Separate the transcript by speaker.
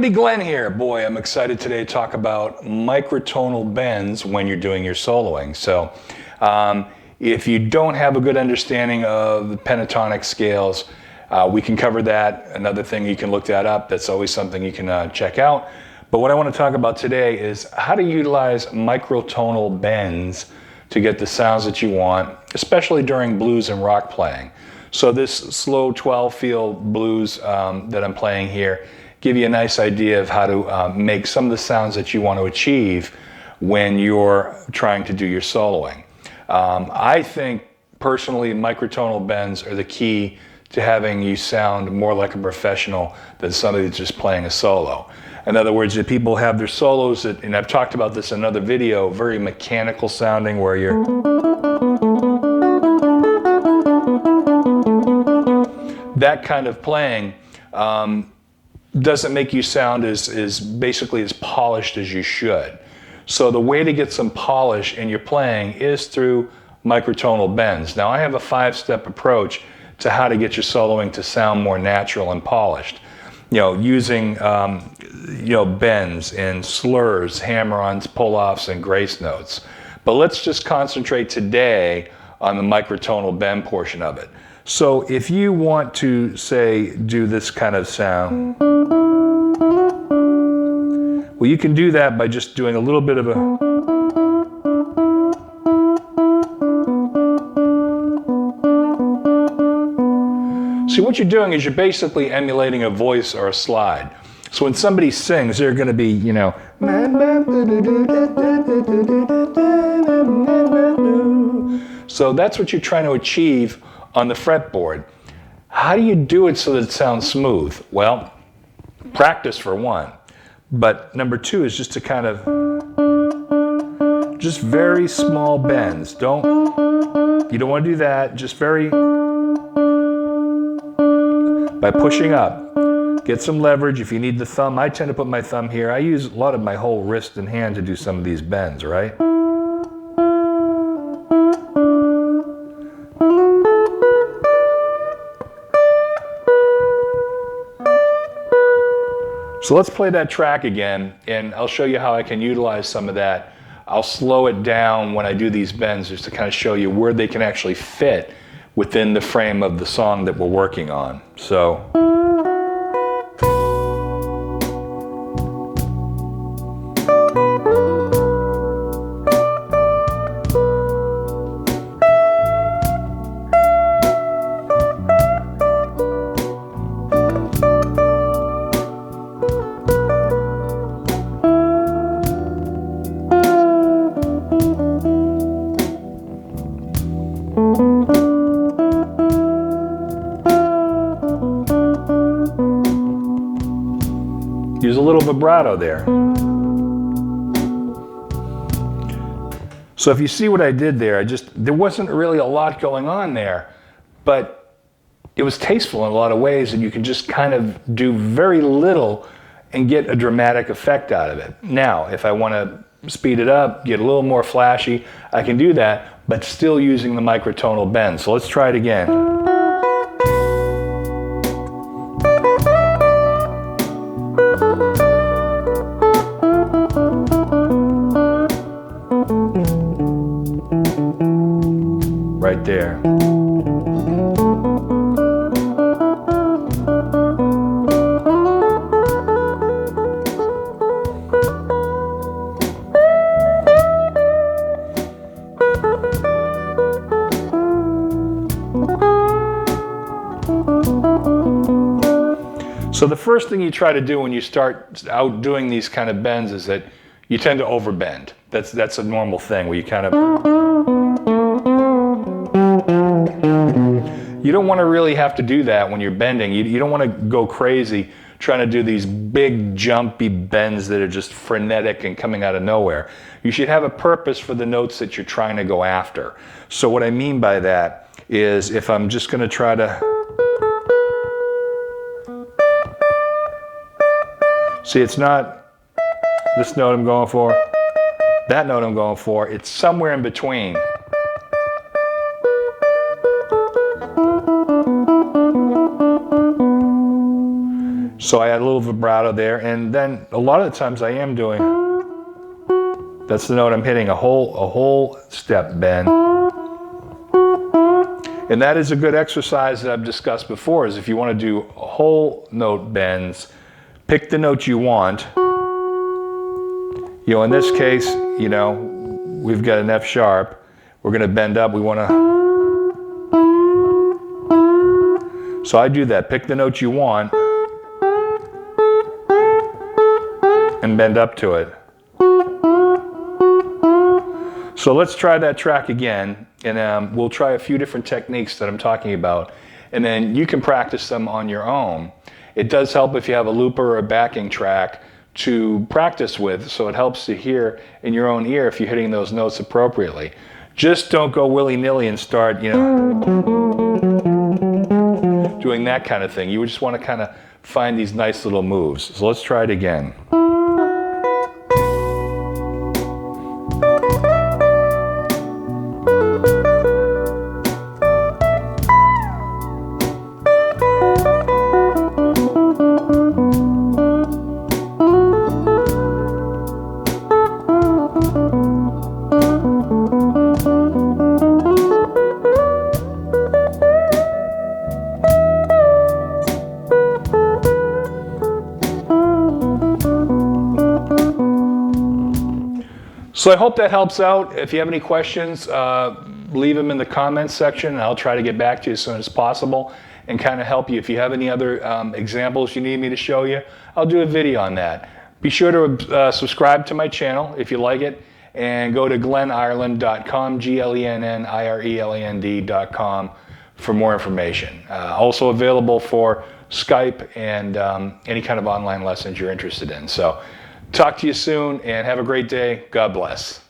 Speaker 1: everybody, Glenn here. Boy, I'm excited today to talk about microtonal bends when you're doing your soloing. So if you don't have a good understanding of the pentatonic scales, we can cover that. Another thing, you can look that up. That's always something you can check out. But what I want to talk about today is how to utilize microtonal bends to get the sounds that you want, especially during blues and rock playing. So this slow 12 feel blues that I'm playing here give you a nice idea of how to make some of the sounds that you want to achieve when you're trying to do your soloing. I think personally microtonal bends are the key to having you sound more like a professional than somebody that's just playing a solo. In other words, if people have their solos, that, and I've talked about this in another video, very mechanical sounding where you're that kind of playing doesn't make you sound as basically as polished as you should. So the way to get some polish in your playing is through microtonal bends. Now I have a 5-step approach to how to get your soloing to sound more natural and polished. You know, using bends and slurs, hammer-ons, pull-offs, and grace notes. But let's just concentrate today on the microtonal bend portion of it. So if you want to, say, do this kind of sound, well, you can do that by just doing a little bit of a... See, what you're doing is you're basically emulating a voice or a slide. So when somebody sings, they're going to be, you know... So that's what you're trying to achieve on the fretboard. How do you do it so that it sounds smooth? Well, practice for one. But number two is just to kind of, just very small bends. You don't want to do that, just very, by pushing up. Get some leverage. If you need the thumb, I tend to put my thumb here. I use a lot of my whole wrist and hand to do some of these bends, right? So let's play that track again, and I'll show you how I can utilize some of that. I'll slow it down when I do these bends just to kind of show you where they can actually fit within the frame of the song that we're working on. So. Use a little vibrato there. So if you see what I did there, there wasn't really a lot going on there, but it was tasteful in a lot of ways, and you can just kind of do very little and get a dramatic effect out of it. Now, if I want to speed it up, get a little more flashy, I can do that, but still using the microtonal bend. So let's try it again. Right there. So the first thing you try to do when you start out doing these kind of bends is that you tend to overbend. That's a normal thing where you kind of... You don't want to really have to do that when you're bending. You don't want to go crazy trying to do these big jumpy bends that are just frenetic and coming out of nowhere. You should have a purpose for the notes that you're trying to go after. So what I mean by that is if I'm just going to try to... See, it's not this note I'm going for, that note I'm going for. It's somewhere in between. So I add a little vibrato there, and then a lot of the times I am doing, that's the note I'm hitting, a whole step bend. And that is a good exercise that I've discussed before, is if you want to do whole note bends, pick the note you want. You know, in this case, you know, we've got an F sharp. We're going to bend up. We want to. So I do that. Pick the note you want and bend up to it. So let's try that track again, and we'll try a few different techniques that I'm talking about, and then you can practice them on your own. It does help if you have a looper or a backing track to practice with, so it helps to hear in your own ear if you're hitting those notes appropriately. Just don't go willy-nilly and start, you know, doing that kind of thing. You just want to kind of find these nice little moves. So let's try it again. So I hope that helps out. If you have any questions, leave them in the comments section, and I'll try to get back to you as soon as possible and kind of help you. If you have any other examples you need me to show you, I'll do a video on that. Be sure to subscribe to my channel if you like it, and go to glenireland.com, GLENNIRELAND.com for more information. Also available for Skype and any kind of online lessons you're interested in. So talk to you soon, and have a great day. God bless.